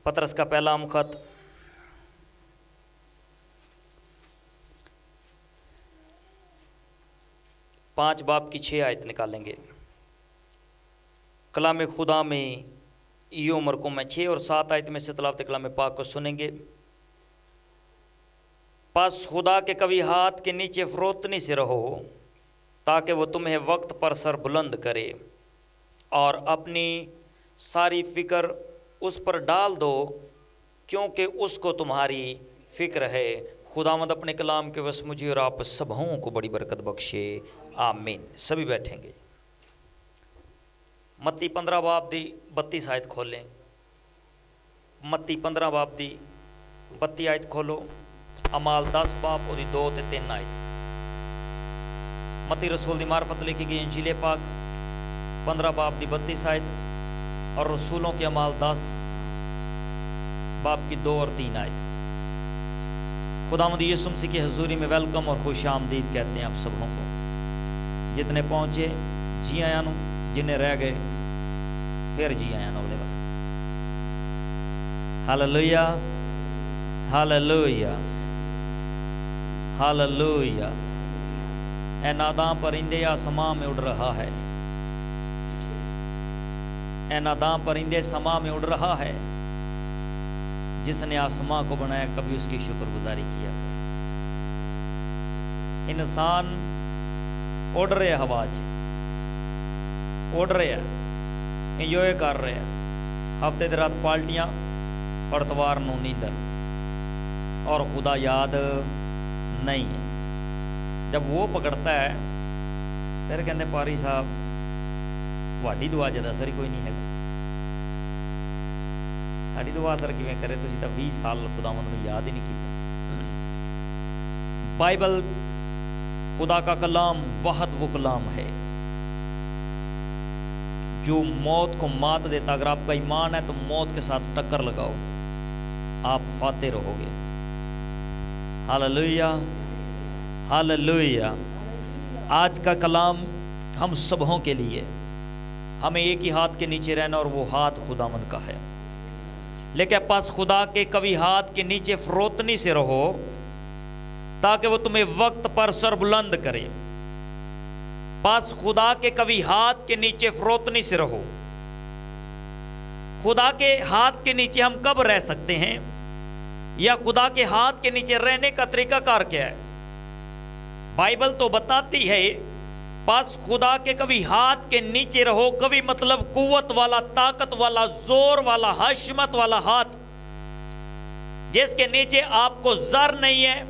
پطرس کا پہلا خط پانچ باب کی 6 آیت نکالیں گے۔ کلام خدا میں یہ عمر کو میں 6 اور 7 آیت میں سے تلاوت کلام پاک کو سنیں گے۔ پس خدا کے قوی ہاتھ کے نیچے فروتنی سے رہو تاکہ وہ تمہیں وقت پر سر بلند کرے، اور اپنی ساری فکر اس پر ڈال دو کیونکہ اس کو تمہاری فکر ہے۔ خداوند اپنے کلام کے وس مجھے اور آپ سبھوں کو بڑی برکت بخشے، آمین۔ سبھی بیٹھیں گے۔ متی 15 باب دی 32 آیت کھولیں۔ متی 15 باب دی 32 آیت کھولو۔ اعمال 10 باب اور 2 تے 3 آیت۔ متی رسول دی معرفت لکھی گئی انجیل پاک 15 باب دی 32 آیت اور رسولوں کے اعمال 10 باب کی 2 اور 3 آیت۔ خداوند یسوع مسیح کی حضوری میں ویلکم اور خوش آمدید کہتے ہیں آپ سبوں کو۔ جتنے پہنچے جی آیا نو، جنہیں رہ گئے پھر جی آیا نو اگلے وقت۔ Hallelujah hallelujah hallelujah. اے ناداں پرندے آسماں میں اڑ رہا ہے، اے ناداں پرندے سما میں اڑ رہا ہے، جس نے آسماں کو بنایا کبھی اس کی شکر گزاری کیا۔ انسان اڑ رہے ہوا چ اڑ رہے ہیں، انجوائے کر رہے ہیں، ہفتے دی رات پالٹیاں اور اتوار نو نیندر، اور خدا یاد نہیں ہے۔ جب وہ پکڑتا ہے پھر کہتے پاری صاحب واڈی دعا جدا اثر ہی کوئی نہیں ہے، ساری دعا اثر کیویں کرے، تسی تا 20 سال خداوند نوں یاد ہی نہیں کیتا۔ بائبل خدا کا کلام واحد وہ کلام ہے جو موت کو مات دیتا۔ اگر آپ کا ایمان ہے تو موت کے ساتھ ٹکر لگاؤ، آپ فاتح رہو گے۔ Hallelujah hallelujah. آج کا کلام ہم سبوں کے لیے، ہمیں ایک ہی ہاتھ کے نیچے رہنا اور وہ ہاتھ خداوند کا ہے۔ لیکن پاس خدا کے قوی ہاتھ کے نیچے فروتنی سے رہو تاکہ وہ تمہیں وقت پر سر بلند کرے۔ پاس خدا کے قوی ہاتھ کے نیچے فروتنی سے رہو۔ خدا کے ہاتھ کے نیچے ہم کب رہ سکتے ہیں، یا خدا کے ہاتھ کے نیچے رہنے کا طریقہ کار کیا ہے؟ بائبل تو بتاتی ہے پاس خدا کے قوی ہاتھ کے نیچے رہو۔ قوی مطلب قوت والا، طاقت والا، زور والا، حشمت والا ہاتھ، جس کے نیچے آپ کو زر نہیں ہے،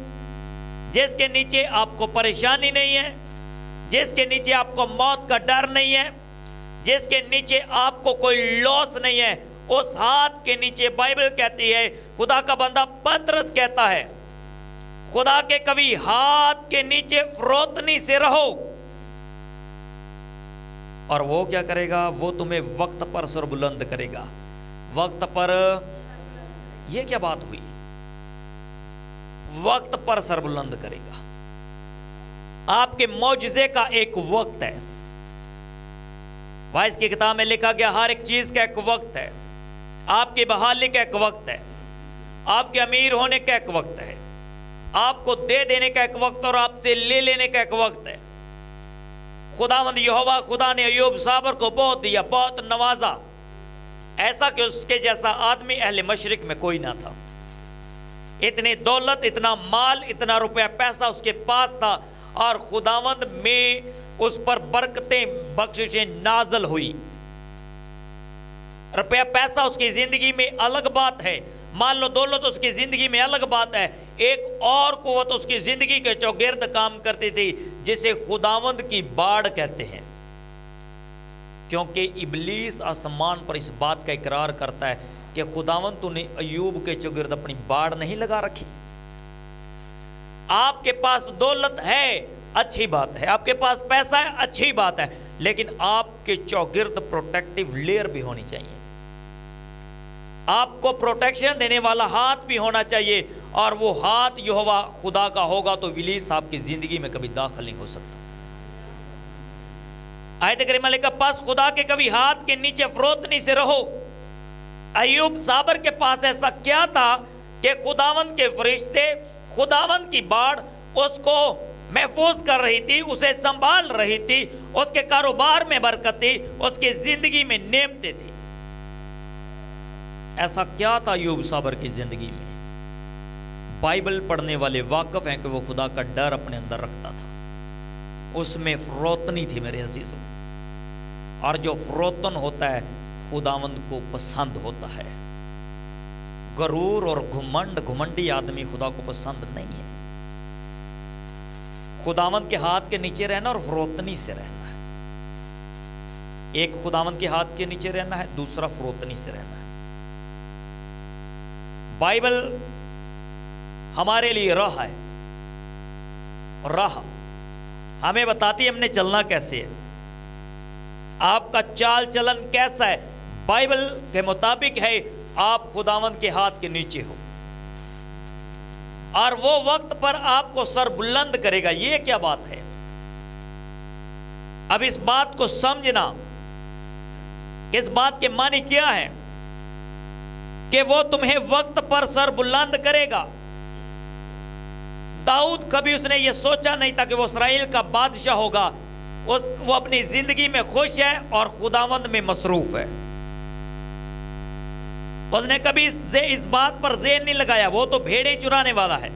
جس کے نیچے آپ کو پریشانی نہیں ہے، جس کے نیچے آپ کو موت کا ڈر نہیں ہے، جس کے نیچے آپ کو کوئی لاس نہیں ہے۔ اس ہاتھ کے نیچے بائبل کہتی ہے، خدا کا بندہ پطرس کہتا ہے، خدا کے قوی ہاتھ کے نیچے فروتنی سے رہو، اور وہ کیا کرے گا؟ وہ تمہیں وقت پر سر بلند کرے گا۔ وقت پر، یہ کیا بات ہوئی؟ وقت پر سر بلند کرے گا۔ آپ کے معجزے کا ایک وقت ہے۔ وائس کی کتاب میں لکھا گیا ہر ایک چیز کا ایک وقت ہے۔ آپ کی بحالی کا ایک وقت ہے، آپ کے امیر ہونے کا ایک وقت ہے، آپ کو دے دینے کا ایک وقت اور آپ سے لے لینے کا ایک وقت ہے۔ خداوند یہوہ خدا نے ایوب صابر کو بہت دیا، بہت نوازا، ایسا کہ اس کے جیسا آدمی اہل مشرق میں کوئی نہ تھا۔ اتنی دولت، اتنا مال، اتنا روپیہ پیسہ اس کے پاس تھا، اور خداوند میں اس پر برکتیں، بخششیں نازل ہوئی۔ روپیہ پیسہ اس کی زندگی میں الگ بات ہے، مال و دولت اس کی زندگی میں الگ بات ہے، ایک اور قوت اس کی زندگی کے چوگرد کام کرتی تھی جسے خداوند کی باڑ کہتے ہیں۔ کیونکہ ابلیس آسمان پر اس بات کا اقرار کرتا ہے کہ خداوند تو نے ایوب کے چوگرد اپنی باڑ نہیں لگا رکھی۔ آپ کے پاس دولت ہے، اچھی بات ہے، آپ کے پاس پیسہ ہے، اچھی بات ہے، لیکن آپ کے چوگرد پروٹیکٹیو لیئر بھی ہونی چاہیے، آپ کو پروٹیکشن دینے والا ہاتھ بھی ہونا چاہیے، اور وہ ہاتھ یہوہ خدا کا ہوگا تو ابلیس آپ کی زندگی میں کبھی داخل نہیں ہو سکتا۔ آیت کریمہ لکھا پس خدا کے کبھی ہاتھ کے نیچے فروتنی سے رہو अय्यूब साबर के पास ऐसा क्या था कि खुदावंद के फरिश्ते, खुदावंद की बाड़ उसको महफूज कर रही थी, उसे संभाल रही थी, उसके कारोबार में बरकत थी, उसकी जिंदगी में नेमतें थी। ऐसा क्या था अय्यूब साबर की जिंदगी में? बाइबल पढ़ने वाले वाकिफ हैं कि वो खुदा का डर अपने अंदर रखता था, उसमें फरोतनी थी मेरे अजीजों। और जो फरोतन होता है खुदावंद को पसंद होता है। गरूर और घमंडी आदमी खुदा को पसंद नहीं है। खुदावंद के हाथ के नीचे रहना और फरोतनी से रहना है। एक खुदावंद के हाथ के नीचे रहना है, दूसरा फरोतनी से रहना है। बाइबल हमारे लिए राह है, राह हमें बताती है हमने चलना कैसे है, आपका चाल चलन कैसा है। बाइबल के मुताबिक है आप खुदावंद के हाथ के नीचे हो और वो वक्त पर आपको सर बुलंद करेगा। ये क्या बात है? अब इस बात को समझना, इस बात के मानी क्या है कि वो तुम्हें वक्त पर सर बुलंद करेगा। दाऊद कभी उसने ये सोचा नहीं था कि वो इसराइल का बादशाह होगा। वो अपनी जिंदगी में खुश है और खुदावंद में मसरूफ है। उसने कभी इस बात पर ज़हन नहीं लगाया वो तो भेड़ें चुराने वाला है,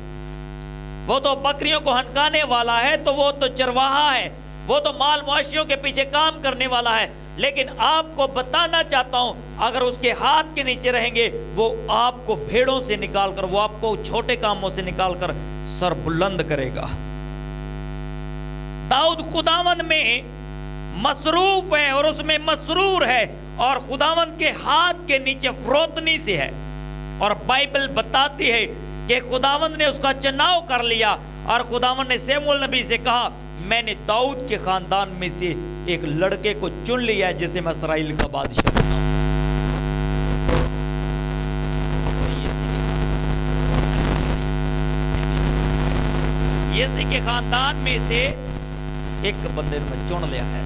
वो तो बकरियों को हनकाने वाला है, तो वो तो चरवाहा है, वो तो माल मवेशियों के पीछे काम करने वाला है। लेकिन आपको बताना चाहता हूं, अगर उसके हाथ के नीचे रहेंगे वो आपको भेड़ों से निकालकर, वो आपको छोटे कामों से निकालकर सर बुलंद करेगा। दाऊद खुदावंद में मसरूफ है और उसमें मसरूर है और खुदावंद के हाथ के नीचे फरोतनी से है। और बाइबल बताती है कि खुदावंद ने उसका चुनाव कर लिया और खुदावंद ने शमूएल नबी से कहा, मैंने दाऊद के खानदान में से एक लड़के को चुन लिया है जिसे मैं इस्राएल का बादशाह बनाऊंगा। यीशु के खानदान में से एक बंदे ने चुन लिया है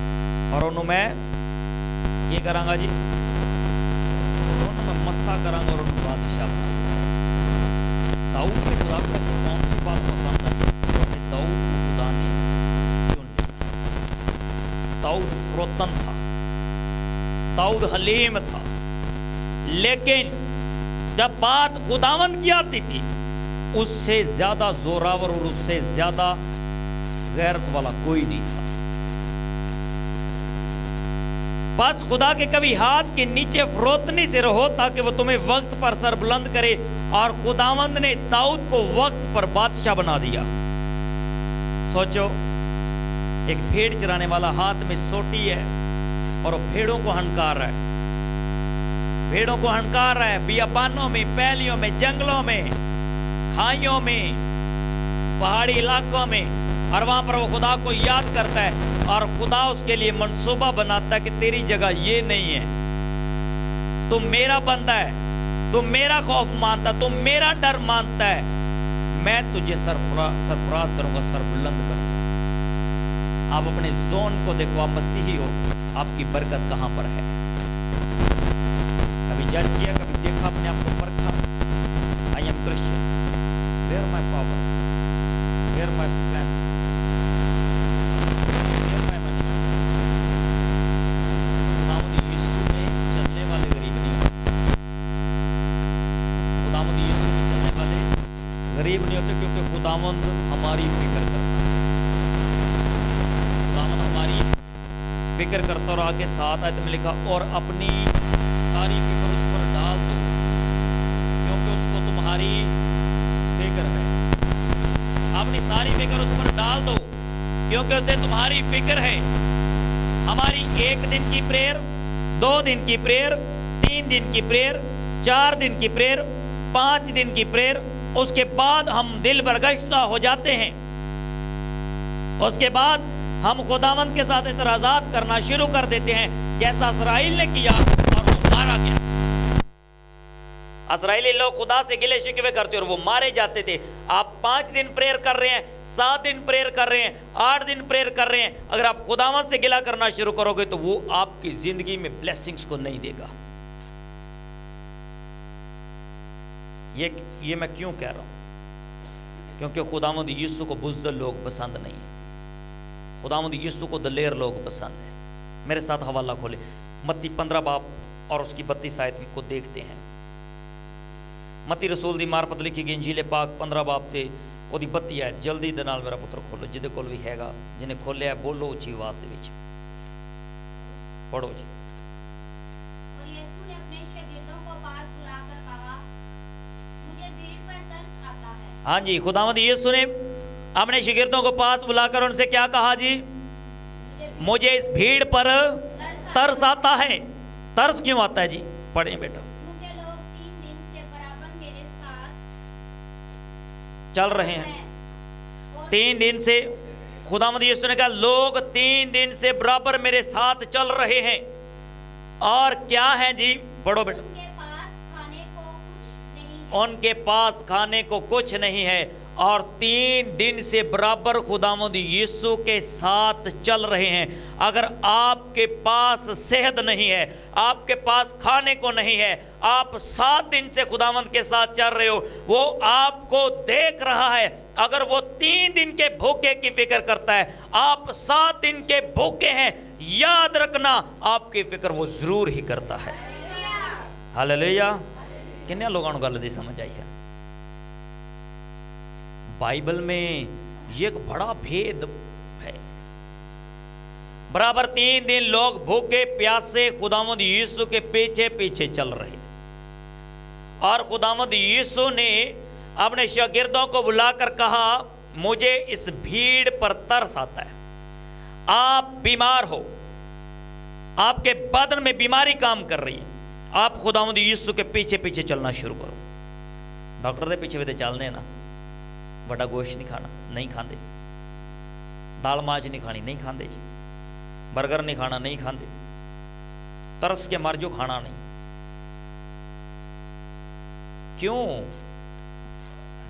और उन्होंने मैं ये करांगा जी, उन्होंने मैं मस्सा करांगा और उन्होंने बादशाह बनाऊंगा। दाऊद के खुदा को ऐसी कौन सी बात पसंद आई? दाऊद को खुदा ने चुन लिया। दाऊद फरोतन था, दाऊद हलीम था, लेकिन जब बात खुदावंद की आती थी उससे ज्यादा जोरावर और उससे ज्यादा गैरत वाला कोई नहीं था। बस खुदा के कभी हाथ के नीचे फरोतनी से रहो ताकि वो तुम्हें वक्त पर सर बुलंद करे। और खुदावंद ने दाऊद को वक्त पर बादशाह बना दिया। सोचो, एक भेड़ चराने वाला हाथ में सोटी है और भेड़ों को हनकार रहा है, भेड़ों को हनकार रहा है बियाबानों में, पैलियों में, जंगलों में, खाइयों में, पहाड़ी इलाकों में। और वहां पर वो खुदा को याद करता है और खुदा उसके लिए मंसूबा बनाता है कि तेरी जगह ये नहीं है, तुम मेरा बंदा है, तुम मेरा खौफ मानता, तुम मेरा डर मानता है, मैं तुझे सरफराज करूंगा, सर बुलंद करूंगा। आप अपने जोन को देखो, आप मसीही हो, आपकी बरकत कहां पर है? कभी जज किया, कभी देखा, अपने आप को परखा? I am Christian, where my power, where my strength, where my money? खुदावंद यीशु में चलने वाले गरीब नहीं होते, खुदावंद यीशु में चलने वाले गरीब नहीं होते, क्योंकि खुदावंद हमारी फिक्र करता है, खुदावंद हमारी फिक्र करता। और आगे 7 आयत में लिखा, और अपनी सारी फिक्र उस पर डाल दो क्योंकि उसको तुम्हारी फिक्र है। अपनी सारी फिक्र उस पर डाल दो क्योंकि उसे तुम्हारी फिक्र है। हमारी 1 दिन की प्रेयर, 2 दिन की प्रेयर, 3 दिन की प्रेयर, 4 दिन की प्रेयर, 5 दिन की प्रेयर, उसके बाद हम दिल बरगश्ता हो जाते हैं। उसके बाद हम खुदावंद के साथ इतराजात करना शुरू कर देते हैं, जैसा इस्राएल ने किया और वो मारा गया। इस्राएली लोग खुदा से गिले शिकवे करते और वो मारे जाते थे। आप 5 दिन प्रेयर कर रहे हैं, 7 दिन प्रेयर कर रहे हैं, 8 दिन प्रेयर कर रहे हैं, अगर आप खुदावंद से गिला करना शुरू करोगे तो वो आपकी जिंदगी में ब्लेसिंग्स को नहीं देगा। یہ میں کیوں کہہ رہا ہوں؟ کیونکہ خداوند یسوع کو بزدل لوگ پسند نہیں ہیں، خداوند یسوع کو دلیر لوگ پسند ہیں۔ میرے ساتھ حوالہ کھولے، متی 15 باب اور اس کی 32 آیت کو دیکھتے ہیں۔ متی رسول دی معرفت لکھی گئی انجیل پاک 15 باب تے وہ دی 32 آیت، جلدی دے نال میرا پتر کھولو، جدے کول بھی ہے گا، جنہیں کھولیا ہے بولو اچھی آواز دے وچ پڑھو جی۔ اور یسوع نے اپنے شاگردوں کو پاس بلا کر کہا، مجھے بھیڑ پر ترس آتا ہے۔ ہاں جی، خداوند یسوع نے اپنے شاگردوں کو پاس بلا کر ان سے کیا کہا جی؟ مجھے اس بھیڑ پر ترس آتا ہے۔ ترس کیوں آتا ہے جی؟ پڑھیں بیٹا۔ کیونکہ لوگ 3 دن سے برابر میرے ساتھ چل رہے ہیں، اور 3 دن سے خداوند یسوع نے کہا لوگ 3 دن سے برابر میرے ساتھ چل رہے ہیں، اور کیا ہیں جی؟ پڑھو بیٹا۔ ان کے پاس کھانے کو کچھ نہیں ہے۔ ان کے پاس کھانے کو کچھ نہیں ہے، اور 3 دن سے برابر خداوند یسوع کے ساتھ چل رہے ہیں۔ اگر آپ کے پاس صحت نہیں ہے، آپ کے پاس کھانے کو نہیں ہے، آپ 7 دن سے خداوند کے ساتھ چل رہے ہو، وہ آپ کو دیکھ رہا ہے۔ اگر وہ 3 دن کے بھوکے کی فکر کرتا ہے، آپ 7 دن کے بھوکے ہیں، یاد رکھنا آپ کی فکر وہ ضرور ہی کرتا ہے۔ ہاللیلویا۔ کتنے لوگوں کو گل دی سمجھ آئی ہے؟ بائبل میں یہ ایک بڑا بھید ہے۔ برابر 3 دن لوگ بھوکے پیاسے خداوند یسوع کے پیچھے پیچھے چل رہے، اور خداوند یسوع نے اپنے شاگردوں کو بلا کر کہا مجھے اس بھیڑ پر ترس آتا ہے۔ آپ بیمار ہو، آپ کے بدن میں بیماری کام کر رہی ہے، آپ خداوند یسوع کے پیچھے پیچھے چلنا شروع کرو۔ ڈاکٹر دے پیچھے بھی چلنے نا، بڑا گوشت نہیں کھانا، نہیں کھاندے، دال ماج نہیں کھانی، نہیں کھاندے جی، برگر نہیں کھانا، نہیں کھاندے، ترس کے مر جو کھانا نہیں۔ کیوں؟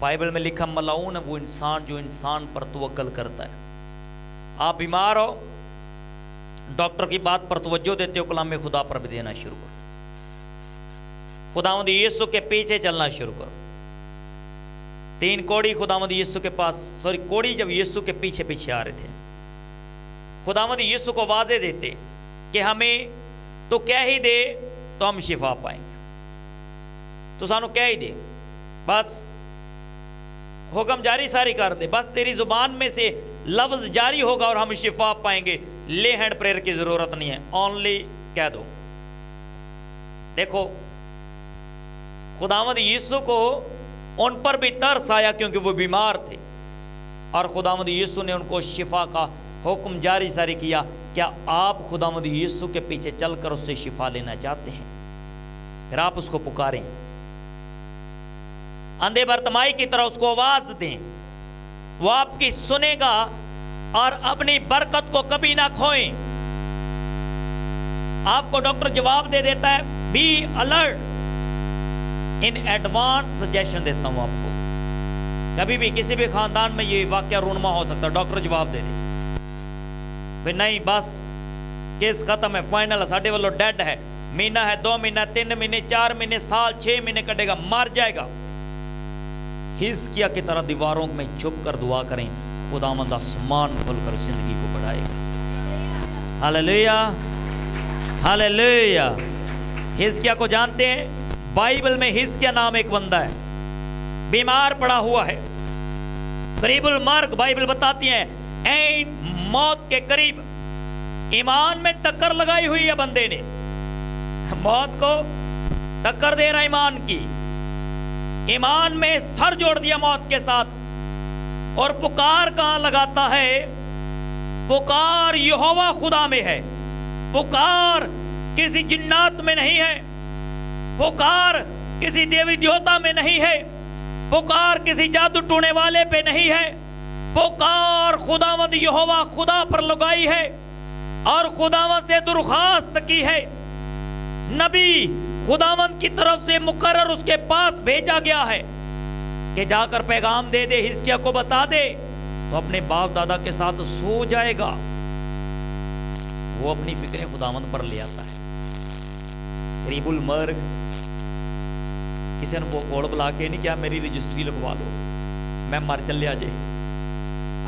بائبل میں لکھا ملعون ہے وہ انسان جو انسان پر توکل کرتا ہے۔ آپ بیمار ہو، ڈاکٹر کی بات پر توجہ دیتے ہو، کلام خدا پر بھی دینا شروع کرو، خداوند یسوع کے پیچھے چلنا شروع کرو۔ 3 کوڑی خداوند یسوع کے پاس، کوڑی جب یسوع کے پیچھے پیچھے آ رہے تھے، خداوند یسوع کو واضح دیتے کہ ہمیں تو کہہ ہی دے تو ہم شفا پائیں گے، تو سانو کہہ ہی دے، بس حکم جاری ساری کر دے، بس تیری زبان میں سے لفظ جاری ہوگا اور ہم شفا پائیں گے، لے ہینڈ پریئر کی ضرورت نہیں ہے، اونلی کہہ دو۔ دیکھو خداوند یسوع کو ان پر بھی ترس آیا کیونکہ وہ بیمار تھے، اور خداوند یسوع نے ان کو شفا کا حکم جاری ساری کیا۔ کیا آپ خداوند یسوع کے پیچھے چل کر اس سے شفا لینا چاہتے ہیں؟ پھر آپ اس کو پکاریں، اندھے برتمائی کی طرح اس کو آواز دیں، وہ آپ کی سنے گا، اور اپنی برکت کو کبھی نہ کھوئیں۔ آپ کو ڈاکٹر جواب دے دیتا ہے، be alert, in advance suggestion دیتا ہوں آپ کو۔ کبھی بھی کسی بھی خاندان میں یہ واقعہ رونما ہو سکتا ہے، ڈاکٹر جواب دے دے پھر نہیں بس کیس ختم ہے، فائنل ہے، ساڈے والوں ڈیڈ ہے، مہینہ ہے، 2 مہینہ، 3 مہینے، 4 مہینے، سال، 6 مہینے کٹے گا، مر جائے گا۔ حزقیہ کی طرح دیواروں میں چھپ کر دعا کریں، خداوند آسمان کھول کر زندگی کو بڑھائے گا۔ ہاللیلویا، ہاللیلویا۔ حزقیہ کو جانتے ہیں؟ بائبل میں حزقیہ نام ایک بندہ ہے، بیمار پڑا ہوا ہے، قریب المرگ، بائبل بتاتی ہیں این موت کے قریب، ایمان میں ٹکر لگائی ہوئی ہے بندے نے، موت کو ٹکر دے رہا ایمان کی، ایمان میں سر جوڑ دیا موت کے ساتھ، اور پکار کہاں لگاتا ہے؟ پکار یہوہ خدا میں ہے، پکار کسی جنات میں نہیں ہے، پکار کسی دیوی دیوتا میں نہیں ہے، پکار کسی جادو ٹونے والے پہ نہیں ہے، پکار خداوند یہوہ خدا پر لگائی ہے، اور خداوند سے درخواست کی ہے۔ نبی خداوند کی طرف سے مقرر اس کے پاس بھیجا گیا ہے کہ جا کر پیغام دے دے، حزقیہ کو بتا دے، وہ اپنے باپ دادا کے ساتھ سو جائے گا۔ وہ اپنی فکریں خداوند پر لے آتا ہے، قریب المرگ ਕਿਸੇ ਨੂੰ ਕੋਲ ਬੁਲਾ ਕੇ ਨਹੀਂ ਕਿਹਾ ਮੇਰੀ ਰਜਿਸਟਰੀ ਲਿਖਵਾ ਲਓ, ਮੈਂ ਮਰ ਚੱਲਿਆ ਜੇ,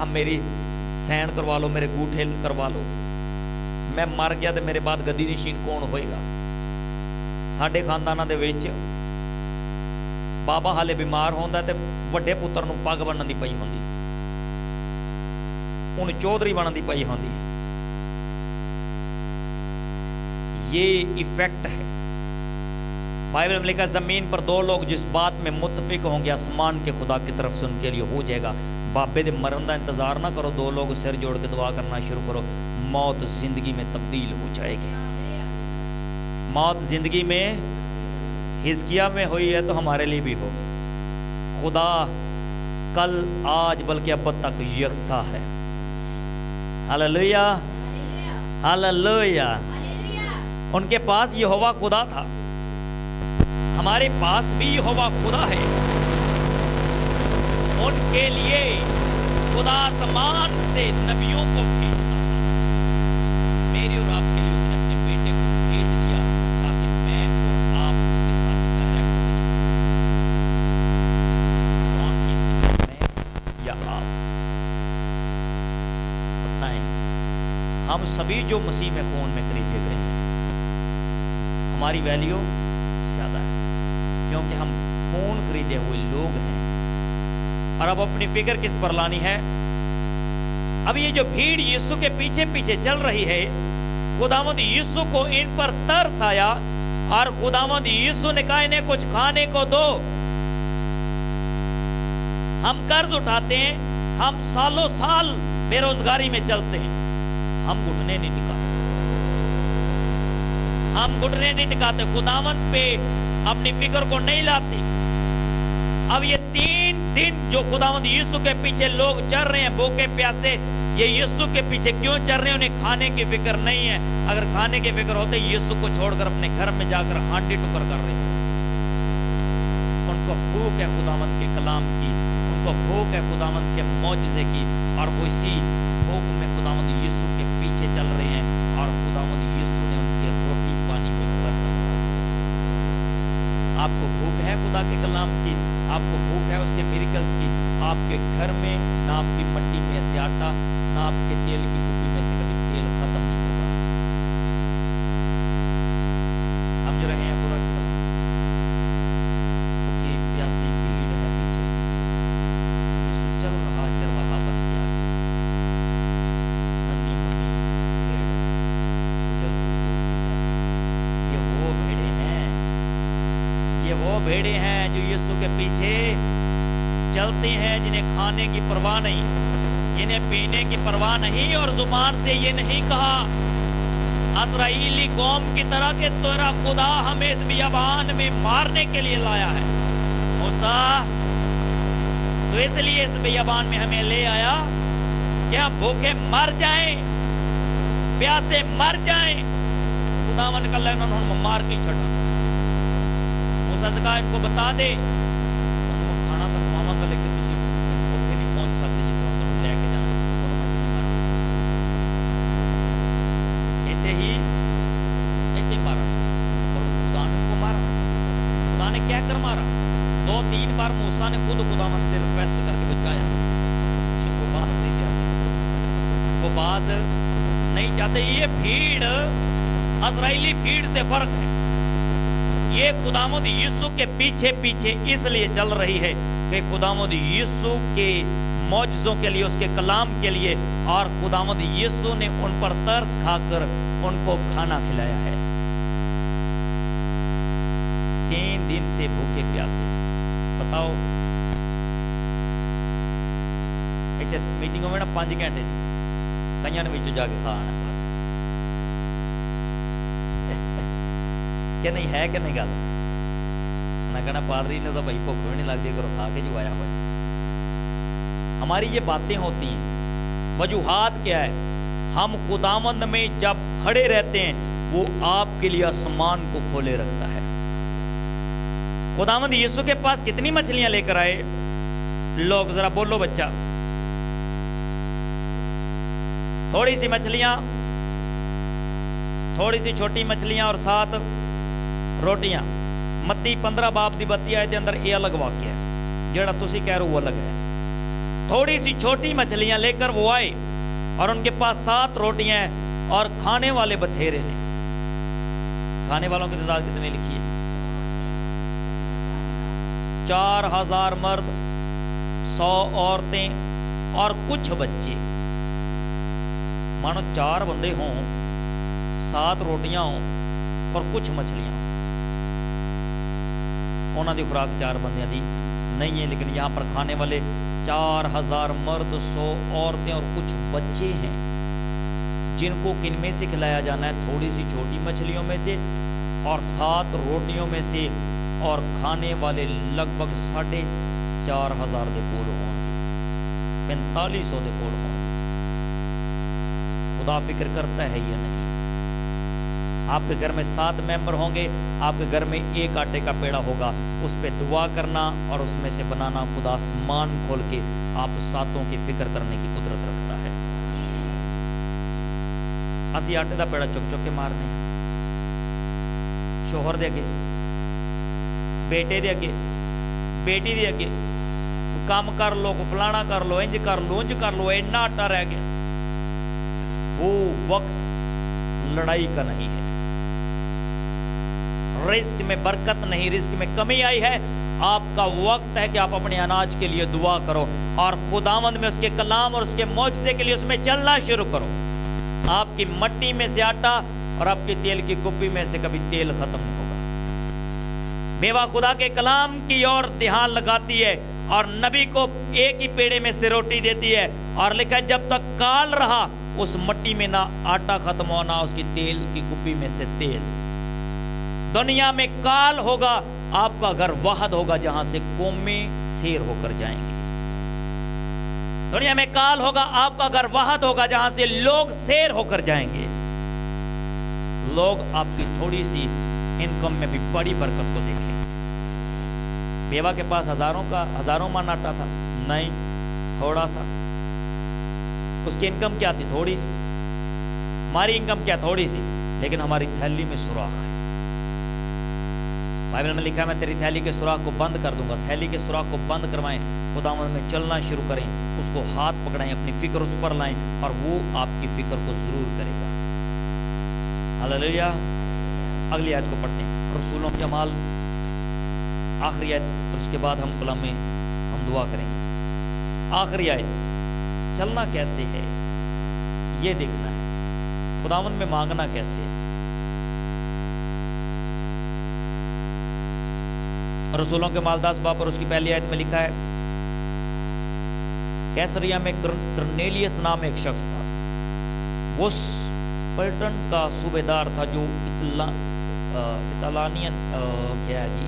ਆ ਮੇਰੀ ਸੈਨ ਕਰਵਾ ਲਓ, ਮੇਰੇ ਗੂਠੇ ਕਰਵਾ ਲਓ, ਮੈਂ ਮਰ ਗਿਆ ਤੇ ਮੇਰੇ ਬਾਅਦ ਗੱਦੀ ਨਸ਼ੀਨ ਕੌਣ ਹੋਏਗਾ। ਸਾਡੇ ਖਾਨਦਾਨਾਂ ਦੇ ਵਿੱਚ ਬਾਬਾ ਹਾਲੇ ਬਿਮਾਰ ਹੁੰਦਾ ਤੇ ਵੱਡੇ ਪੁੱਤਰ ਨੂੰ ਪੱਗ ਬੰਨਣ ਦੀ ਪਈ ਹੁੰਦੀ, ਉਹਨੂੰ ਚੌਧਰੀ ਬਣਨ ਦੀ ਪਈ ਹੁੰਦੀ। ये इफेक्ट है। बाइबल में लिखा जमीन पर दो लोग जिस बात में मुत्तफिक होंगे आसमान के खुदा की तरफ से उनके लिए हो जाएगा। बाबे दे मरण का इंतजार ना करो, दो लोग सिर जोड़ के दुआ करना शुरू करो, मौत जिंदगी में तब्दील हो जाएगी। मौत जिंदगी में हिजकिया में हुई है तो हमारे लिए भी हो। खुदा कल आज बल्कि अब तक यकसा है। Hallelujah hallelujah. उनके पास यहोवा खुदा था, हमारे पास भी यहोवा खुदा है। उनके लिए खुदा आसमान से नबियों को भेजता था, मेरे और आपके लिए उसने अपने बेटे को भेज दिया ताकि मैं और आप उसके साथ डायरेक्ट हो जाए। कौन कीमती, मैं या आप? बताएं। हम सभी जो मसीह में खून में खरीदे गए हैं, हमारी वैल्यू ज़्यादा है क्योंकि हम खून खरीदे हुए लोग हैं। और अब अपनी फिक्र किस पर लानी है? अब ये जो भीड़ यीशु के पीछे पीछे चल रही है, खुदावंद यीशु को इन पर तरस आया और खुदावंद यीशु ने कहा इन्हें कुछ खाने को दो। हम कर्ज उठाते हैं, हम सालों साल बेरोजगारी में चलते हैं, हम घुटने नहीं टिकाते, हम घुटने नहीं टिकाते, खुदावंद पे अपनी फिक्र को नहीं लाते। अब ये 3 दिन जो खुदावंद यीशु के पीछे लोग चल रहे हैं भूखे प्यासे, ये यीशु के पीछे क्यों चल रहे हैं? उन्हें खाने की फिक्र नहीं है। अगर खाने की फिक्र होते यीशु को छोड़कर अपने घर में जाकर हांडी टुकर कर रहे हैं। उनको भूख है खुदावंद के कलाम की, उनको भूख है खुदावंद के मौजज़े की, और वो इसी भूख में खुदावंद यीशु के पीछे चल रहे हैं। और खुदावंद यीशु ने उनके रोटी पानी में बरकत। आपको भूख है खुदा के कलाम की, आपको भूख है उसके मिरेकल्स की। आपके घर में ना आपकी मट्टी में से आटा, ना आपके तेल की कुप्पी में से कभी तेल खत्म नहीं होगा। समझ रहे हैं पूरा? भूखी प्यासी भीड़ है पीछे, यीशु चल रहा चरवाहा बन गया। नन्ही मुन्नी भेड़ गुजर गुजर, ये वो भेड़े हैं, ये वो भेड़े हैं जो यीशु के पीछे चलते हैं, जिन्हें खाने की परवाह नहीं, जिन्हें पीने की परवाह नहीं, और जुबान से ये नहीं कहा इस्राएली कौम की तरह के तेरा खुदा हमें इस बियाबान में मारने के लिए लाया है। मूसा तो इसलिए इस बियाबान में हमें ले आया कि हम भूखे मर जाएं, प्यासे मर जाएं। खुदावन का लेना उन्होंने मार के छड़ा। मूसा से कहा इनको बता दे, उनको खाना तो खवावांगा लेकिन किसी उत्थे नहीं पहुंच सकते जितना उन्होंने लेके जाना। इतने ही इतने मारा, और खुदा ने उनको मारा। खुदा ने क्या कर मारा? 2-3 बार मूसा ने खुद खुदावन से रिक्वेस्ट करके बचाया। वो बाज नहीं जाते, वो बाज नहीं जाते। ये भीड़ इस्राएली भीड़ से फर्क है। ये खुदावंद यीशु के पीछे पीछे इसलिए चल रही है कि खुदावंद यीशु के मौजज़ों के लिए, उसके कलाम के लिए, और खुदावंद यीशु ने उन पर तरस खाकर उनको खाना खिलाया है। 3 दिन से भूखे प्यासे। बताओ, एक मीटिंग में ना 5 घंटे कईयां ने विच जाके खाना कि नहीं है कि नहीं गल? मैं कहना पादरी ने तो भाई भुख भी नहीं लगती, करो खा के जो आया भाई। हमारी ये बातें होती हैं, वजूहात क्या है? हम खुदावंद में जब खड़े रहते हैं वो आपके लिए आसमान को खोले रखता है। खुदावंद यीशु के पास कितनी मछलियां लेकर आए लोग? जरा बोलो बच्चा। थोड़ी सी मछलियां, थोड़ी सी छोटी मछलियां और 7 रोटियां। मत्ती 15 बाब दी 32 आयत के अंदर ये अलग वाक्य है, जेड़ा तुसी कह रहे हो वो अलग है। थोड़ी सी छोटी मछलियां लेकर वो आए और उनके पास 7 रोटियां हैं और खाने वाले बथेरे ने। खाने वालों की तादाद कितनी लिखी है? 4000 मर्द, 100 औरतें और कुछ बच्चे। मानो 4 बंदे हों, 7 रोटियां हों और कुछ मछलियां। उन्होंने दी खुराक 4 बंदियां दी नहीं है, लेकिन यहाँ पर खाने वाले 4000 मर्द, 100 औरतें और कुछ बच्चे हैं, जिनको किन में से खिलाया जाना है? थोड़ी सी छोटी मछलियों में से और 7 रोटियों में से, और खाने वाले लगभग 4500 दे कोल होंगे, 4500 दे कोल होंगे। खुदा फिक्र करता है या नहीं? आपके घर में 7 मेंबर होंगे, आपके घर में एक आटे का पेड़ा होगा, उस पर दुआ करना और उसमें से बनाना। खुदा आसमान खोल के आप 7 की फिक्र करने की कुदरत रखता है। असी आटे का पेड़ा चुक चुक के मारने, शोहर दे अगे, बेटे दे अगे, बेटी दे अगे, काम कर लो, फलाना कर लो, इंज कर लो, उंज कर लो, इन्ना आटा रह गया। वो वक्त लड़ाई का नहीं है, रिस्क में बरकत नहीं, रिस्क में कमी आई है। आपका वक्त है कि आप अपने अनाज के लिए दुआ करो और खुदावंद में उसके कलाम और उसके मौजज़े के लिए उसमें चलना शुरू करो। आपकी मट्टी में से आटा और आपके तेल की कुप्पी में से कभी तेल खत्म नहीं होगा। मेवा खुदा के कलाम की ओर ध्यान लगाती है और नबी को एक ही पेड़े में से रोटी देती है, और लिखा है जब तक काल रहा उस मट्टी में ना आटा खत्म हो ना उसकी तेल की कुप्पी में से तेल। दुनिया में काल होगा, आपका घर वाहद होगा जहां से कौमें सैर होकर जाएंगे। दुनिया में काल होगा, आपका घर वाहद होगा जहां से लोग सैर होकर जाएंगे। लोग आपकी थोड़ी सी इनकम में भी बड़ी बरकत को देखें। बेवा के पास हजारों मन आटा था, नहीं, थोड़ा सा। उसकी इनकम क्या थी? थोड़ी सी। हमारी इनकम क्या? थोड़ी सी, लेकिन हमारी थैली में सुराख है। बाइबल में लिखा है मैं तेरी थैली के सुराख को बंद कर दूंगा। थैली के सुराख को बंद करवाएं, खुदावंद में चलना शुरू करें, उसको हाथ पकड़ाएं, अपनी फिक्र उस पर लाएं और वो आपकी फिक्र को जरूर करेगा। हालेलुया। अगली आयत को पढ़ते हैं, रसूलों के अमाल, आखिरी आयत, और उसके बाद हम कलाम में हम दुआ करेंगे। आखिरी आयत, चलना कैसे है ये देखना है, खुदावंद में मांगना कैसे है। रसूलों के माल 10 बाब और उसकी पहली आयत में लिखा है, कैसरिया में कर्नेलियस नाम एक शख्स था, वो पलटन का सूबेदार था, जो इतालानियन क्या है जी,